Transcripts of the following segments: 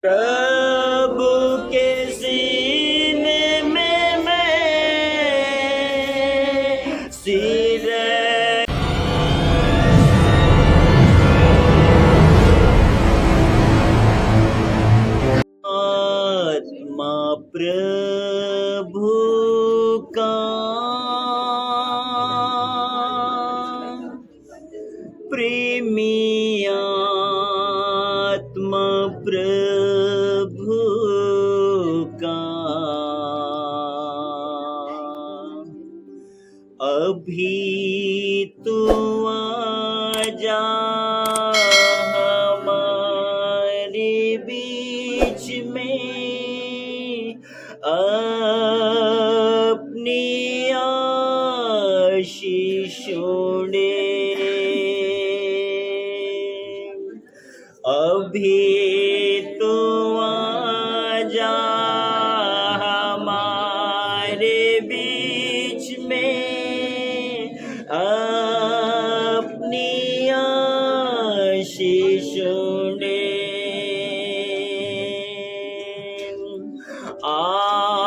प्रभु के सीने में मैं सिर आत्मा प्रभु का प्रेमी आत्मा प्रभु का अभी तो आजा हमारे बीच में अपनी आशीषों दे। अभी तो आजा हमारे बीच में अपनी आशीषों दे।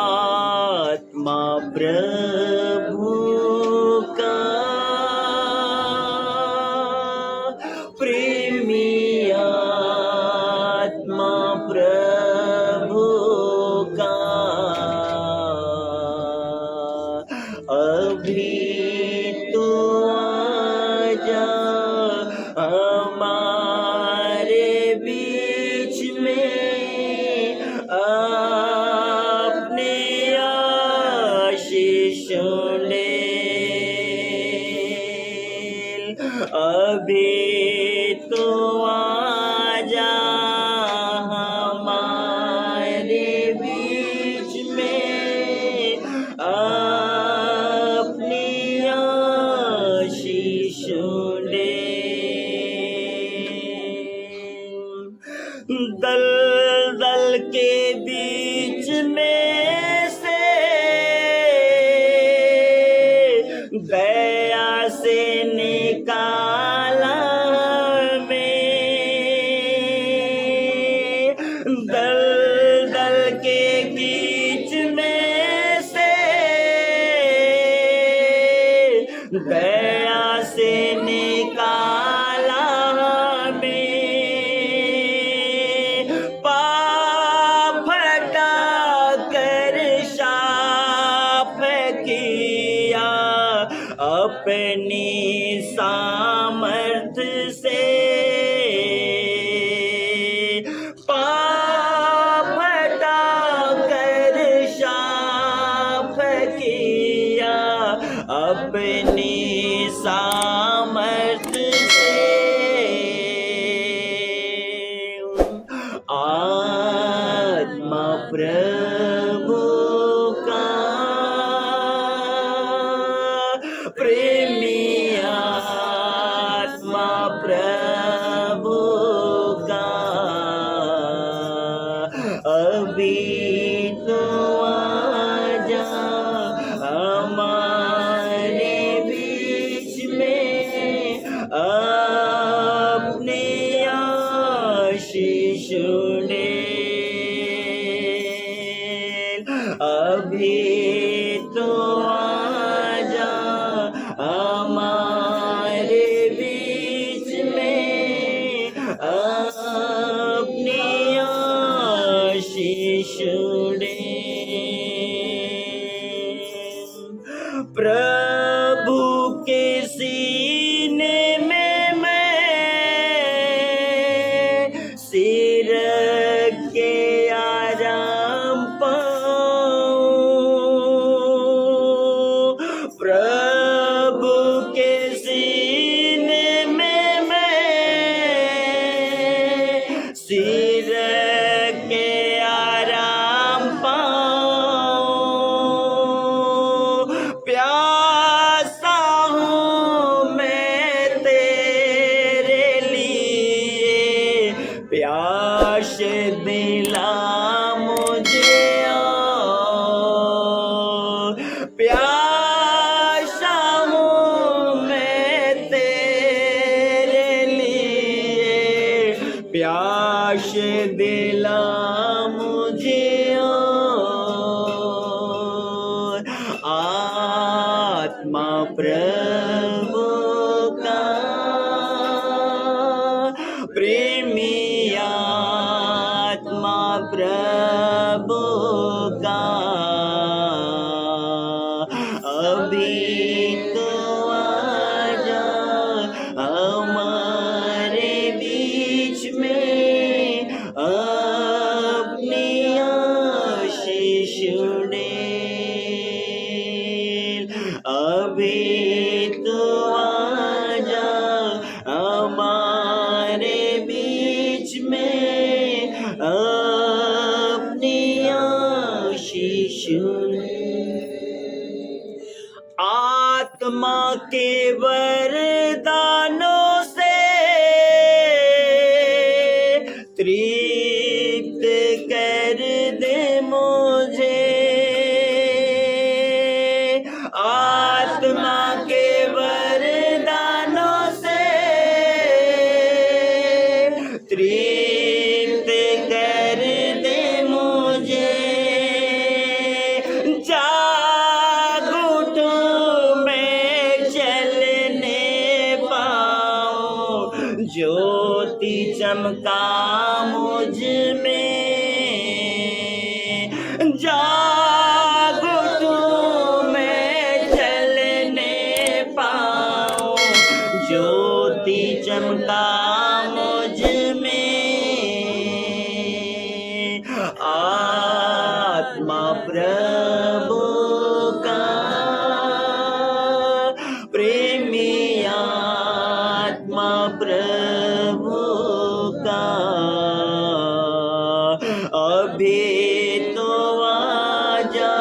आत्मा प्रभु का प्रेमी आत्मा प्रभु का अभी तो आजा हमारे बीच में अपने आशीषों ले। अभी तो आजा हमारे बीच में अपनी आशीषों ले। दलदल के बीच में से दया से निकाला हमें। दलदल के बीच में से दया से निकाला हमें। पाप हटा कर साफ किया अपनी सामर्थ से। पाप हटा कर साफ किया अपनी सामर्थ से। आत्मा प्रभु का प्रेमी आत्मा प्रभु का अभी तो आजा हमारे बीच में अपने आशीषों ले। अभी तो आजा हमारे बीच में अपनी आशीषों ले। प्रभु के सीने में मैं सिर के आराम पाऊं। प्रभु के सीने में मैं सिर के आराम पाऊं। प्यासा हूँ मैं तेरे लिए, प्यास दिला मुझे प्यासा हूँ मैं तेरे लिए, प्यास दिला प्रभु का। अभी तो आजा हमारे बीच में, अपनी आशीष डेल। अभी तो आजा हमारे बीच में, अपनी आशीष आत्मा के वरदानों से तृप्त कर दे मुझे। आत्मा के वरदानों से तृप्त कर दे मुझे। ज्योति चमका मुझ में, जागो तू मैं चलने पाऊं। ज्योति चमका मुझ में, आत्मा प्रभु का प्रेमी आत्मा प्रभु का। अभी तो आजा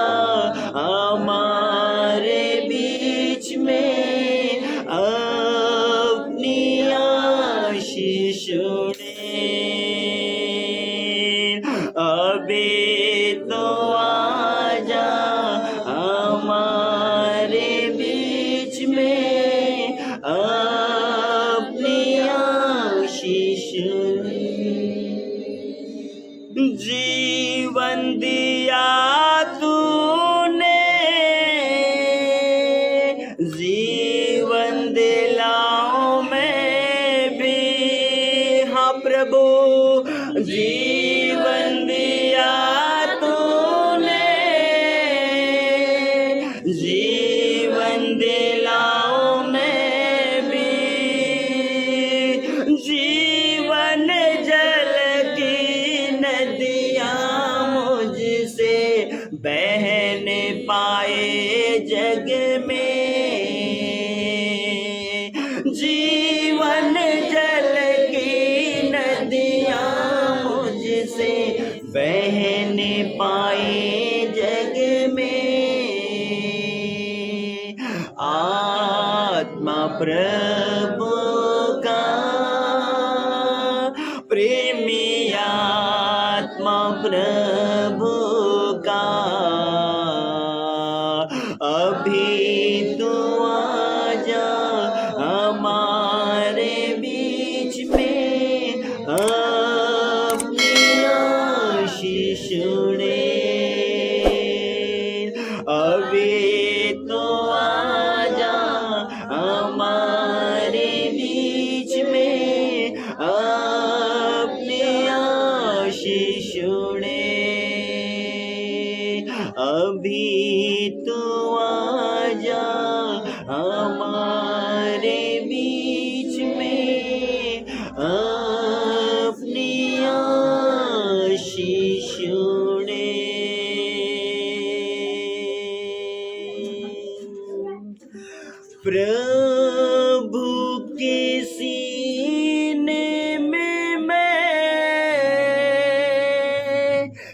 हमारे बीच में, अपनी आशीष दे। अभी तो आजा हमारे बीच में, अपनी आशीष। जीवन दिया तूने, जीवन दिलाऊं मैं भी। हाँ प्रभु, जीवन दिया तूने, जीवन दिलाऊं मैं भी। जीवन जल की नदियाँ मुझसे बहन पाए जग में। जीवन जल की नदियाँ मुझसे बहन पाए जग में। आत्मा प्रभु का प्रेमी आत्मा प्रभु का। अभी तो आजा हमारे बीच में, अपनी आशीष दे। अभी तो आजा हमारे बीच में, अपनी आशीष दे। अभी तो आजा हमारे बीच में, अपनी आशीष दे। प्रभु के सीने में मैं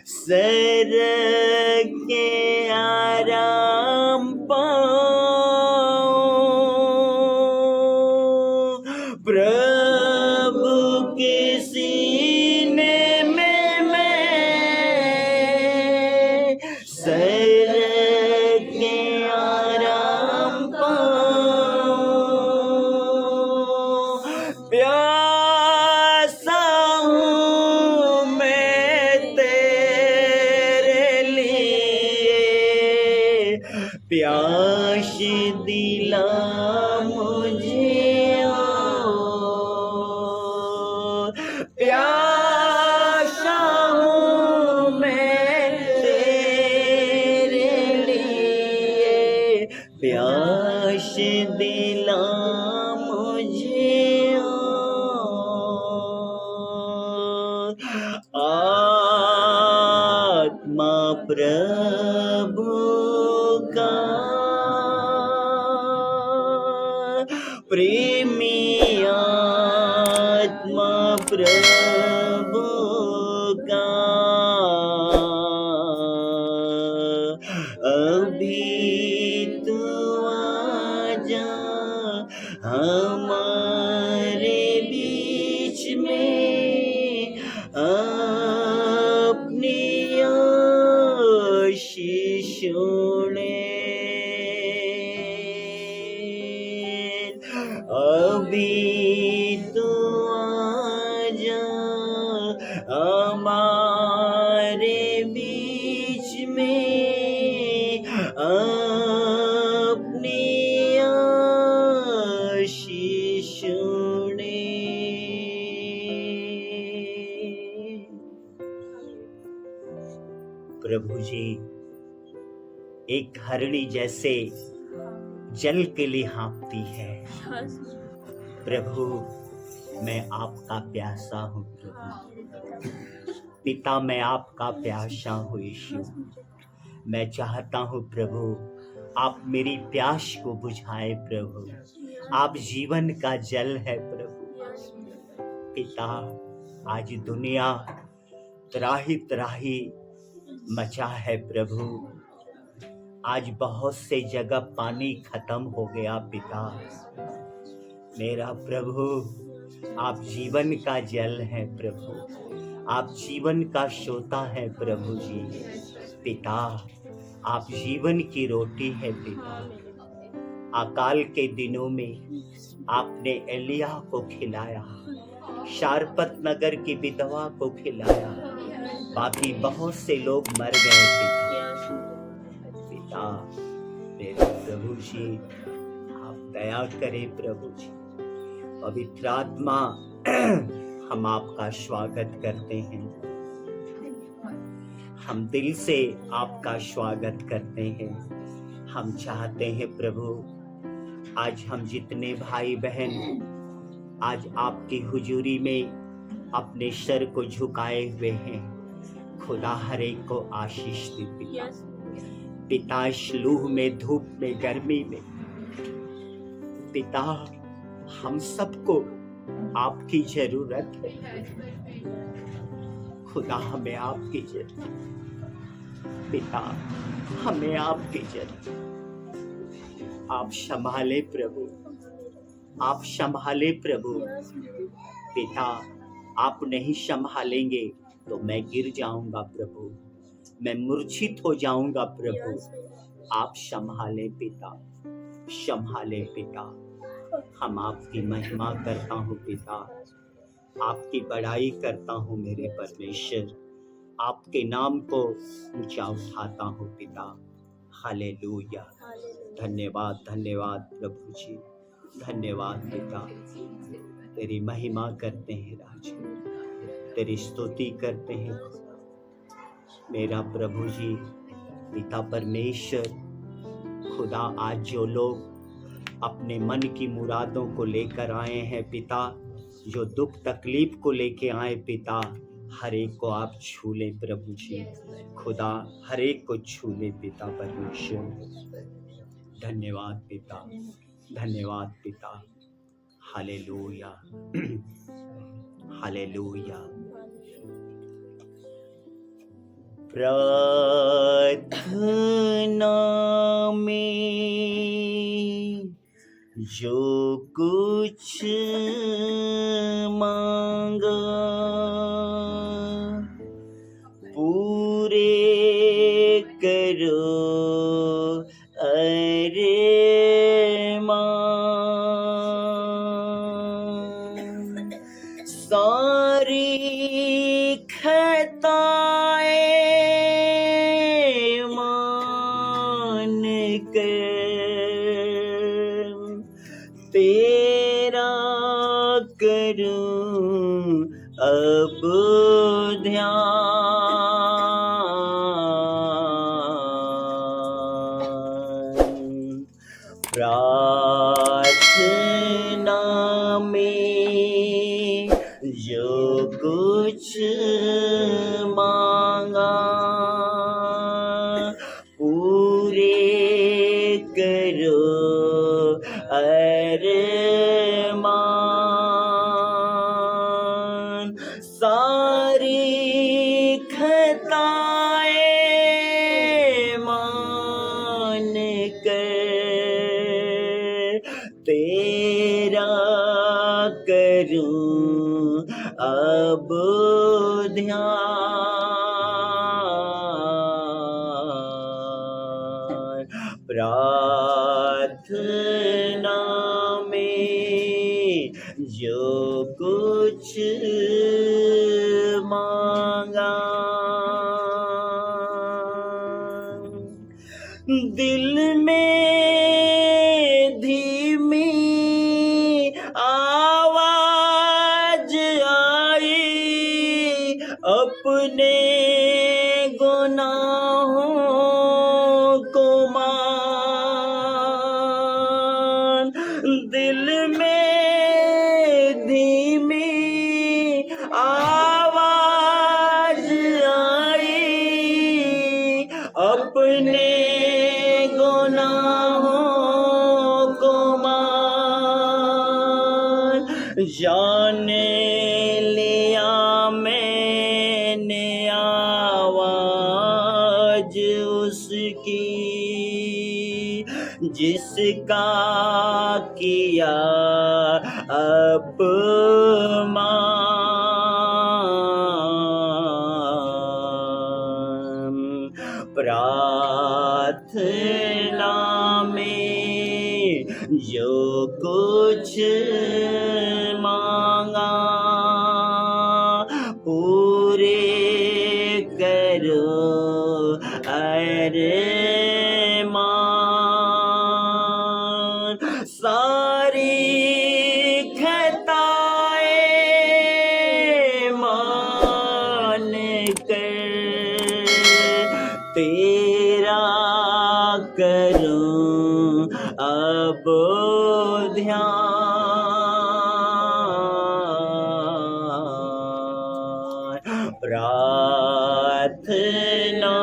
सर के आराम पाऊं। प्रभु के सीने में मैं सर के आराम पाऊं। प्यासा हूँ मैं तेरे लिए, प्यास दिला मुझे और। प्यासा हूँ प्यास दिला मुझे आत्मा प्रभु का प्रेमी आत्मा प्रभु का अभी तू आजा हमारे बीच में अपनी आशीषों ने अभी तू आजा हमारे बीच में अपनी आशीषों ने। प्रभु जी एक हरणी जैसे जल के लिए हाँफती है। प्रभु मैं आपका प्यासा हूँ प्रभु, पिता मैं आपका प्यासा हूँ यीशु। मैं चाहता हूँ प्रभु आप मेरी प्यास को बुझाए प्रभु, आप जीवन का जल है प्रभु। पिता आज दुनिया त्राही त्राही मचा है प्रभु, आज बहुत से जगह पानी खत्म हो गया पिता। मेरा प्रभु आप जीवन का जल है प्रभु, आप जीवन का सोता है प्रभु जी। पिता आप जीवन की रोटी है पिता। अकाल के दिनों में आपने एलिया को खिलाया, शारपत नगर की विधवा को खिलाया, बाकी बहुत से लोग मर गए पिता। पिता मेरे प्रभु जी आप दया करें प्रभु जी। पवित्र आत्मा हम आपका स्वागत करते हैं, हम दिल से आपका स्वागत करते हैं। हम चाहते हैं प्रभु आज हम जितने भाई बहन आज आपकी हुजूरी में अपने सर को झुकाए हुए हैं, खुदा हर एक को आशीष दे पिता। पिता लूह में धूप में गर्मी में पिता हम सबको आपकी जरूरत है खुदा, हमें आपकी जरूरत पिता, हमें आपकी जरूरत। आप संभाले प्रभु, आप संभाले प्रभु। पिता आप नहीं संभालेंगे तो मैं गिर जाऊंगा प्रभु, मैं मूर्छित हो जाऊंगा प्रभु। आप संभाले पिता, संभाले पिता। हम आपकी महिमा करता हूँ पिता, आपकी बड़ाई करता हूँ मेरे परमेश्वर, आपके नाम को ऊंचा उठाता हूँ पिता। हालेलुया। धन्यवाद धन्यवाद प्रभु जी, धन्यवाद पिता। तेरी महिमा करते हैं राजा, तेरी स्तुति करते हैं मेरा प्रभु जी। पिता परमेश्वर खुदा आज जो लोग अपने मन की मुरादों को लेकर आए हैं पिता, जो दुख तकलीफ को लेके आए पिता, हर एक को आप छू ले प्रभु जी। खुदा हर एक को छू ले पिता परमेश्वर। धन्यवाद पिता, धन्यवाद पिता। Hallelujah hallelujah. प्रार्थना में जो कुछ मांगा पूरे करो अरे सारी खताएं मान कर तेरा करूं अब ध्यान। मान कर तेरा करूं अब ध्यान। प्रार्थना में जो कुछ मांगा दिल में धीमी आवाज आई अपने गुनाहों को मान। दिल में धीमी आवाज आई अपने गुनाहों को मान। जाने लिया मैंने आवाज उसकी जिसका किया अपमान। प्रार्थना में जो कुछ मांगा पूरे करो अरमान। सारी खताएं मान कर तेरा करूं अब ध्यान। प्रार्थना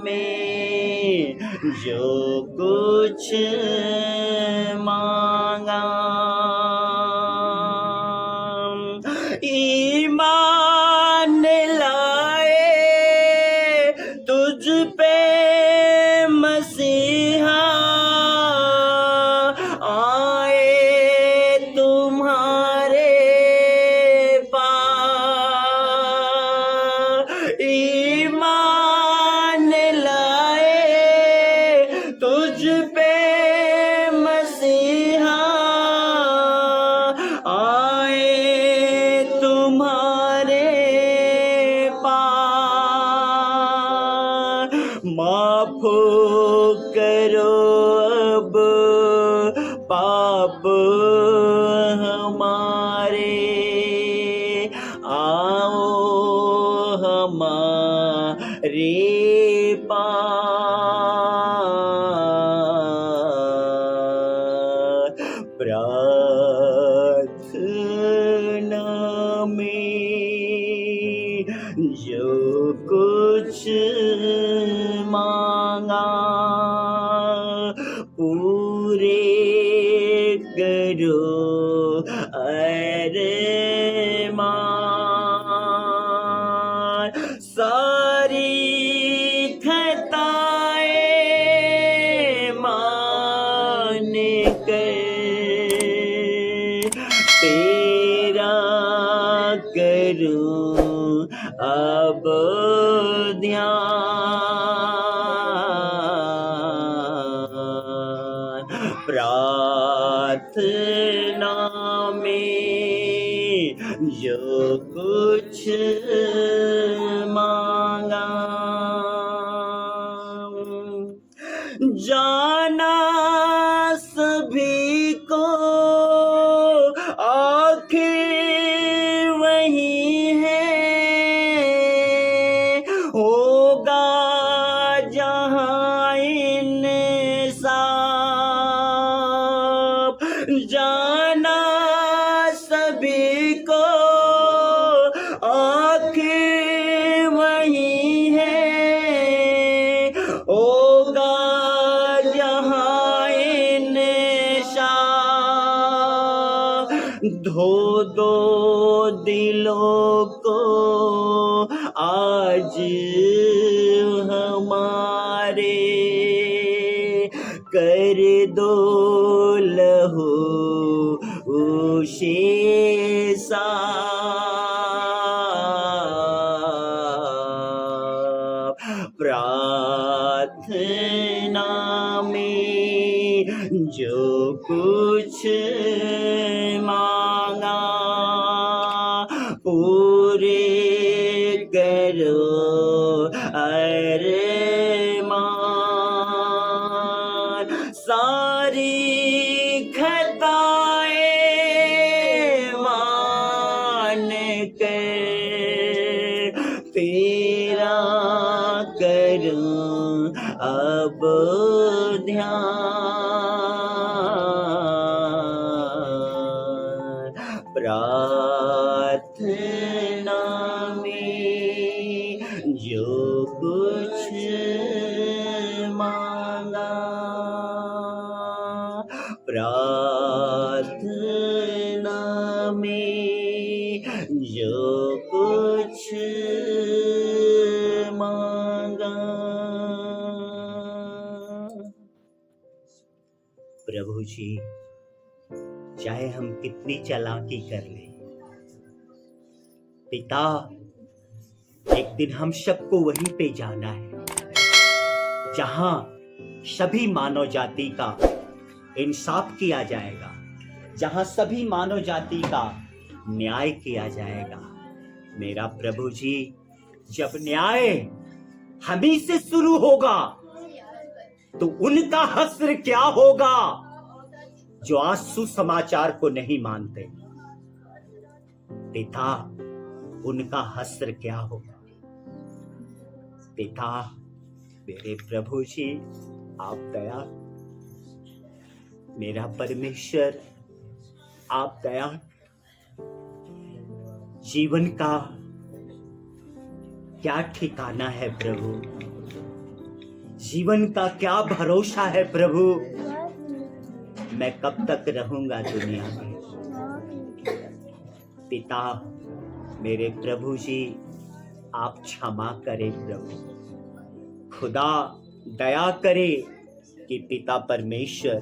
में जो कुछ मांगा ईमान लाए तुझ पे मसीहा आए तुम्हारे पास। ईमान लाए तुझ पे मसीहा आए तुम्हारे पास। माफ करो अब पाप हमारे आओ हमारे पास। प्रार्थना में जो कुछ मांगा पूरे करो अरमान। सारी खताएं मान कर तेरा करूं अब ध्यान। प्रार्थना में जो कुछ मांगा जाना सभी को आखिर वही है होगा जहाँ इंसाफ। जाना सभी को आखिर वही है होगा जहाँ इंसाफ। धो दो दिलों को आज हमारे कर दो लहू उसे साफ। प्रार्थना में जो कुछ मांगा पूरे करो अरमान। सारी खताएं मान कर तेरा करूं अब ध्यान। प्रार्थना में जो कुछ मांगा प्रार्थना में जो कुछ मांगा। प्रभु जी, चाहे हम कितनी चालाकी कर लें, पिता एक दिन हम सबको वहीं पे जाना है जहां सभी मानव जाति का इंसाफ किया जाएगा, जहां सभी मानव जाति का न्याय किया जाएगा। मेरा प्रभु जी, जब न्याय हम ही से शुरू होगा तो उनका हश्र क्या होगा जो आज सुसमाचार को नहीं मानते। पिता, उनका हश्र क्या होगा। पिता, मेरे प्रभु जी, आप दया, मेरा परमेश्वर आप दया। जीवन का क्या ठिकाना है प्रभु, जीवन का क्या भरोसा है प्रभु। मैं कब तक रहूंगा दुनिया में। पिता, मेरे प्रभु जी, आप क्षमा करें प्रभु। खुदा दया करे कि पिता परमेश्वर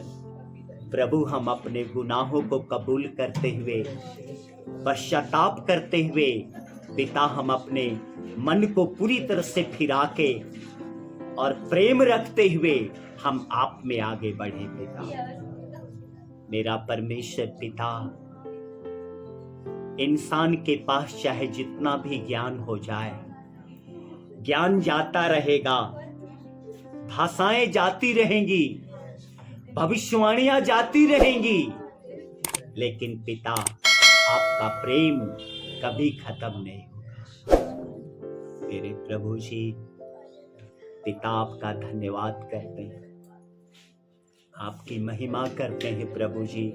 प्रभु, हम अपने गुनाहों को कबूल करते हुए, पश्चाताप करते हुए, पिता हम अपने मन को पूरी तरह से फिरा के और प्रेम रखते हुए हम आप में आगे बढ़े। पिता, मेरा परमेश्वर पिता, इंसान के पास चाहे जितना भी ज्ञान हो जाए, ज्ञान जाता रहेगा, भाषाएं जाती रहेंगी, भविष्यवाणियां जाती रहेंगी, लेकिन पिता आपका प्रेम कभी खत्म नहीं होगा। मेरे प्रभु जी, पिता आपका धन्यवाद करते हैं, आपकी महिमा करते हैं प्रभु जी।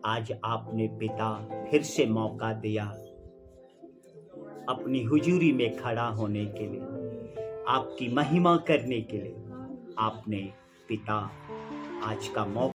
आज आपने पिता फिर से मौका दिया अपनी हुजूरी में खड़ा होने के लिए, आपकी महिमा करने के लिए। आपने पिता आज का मौका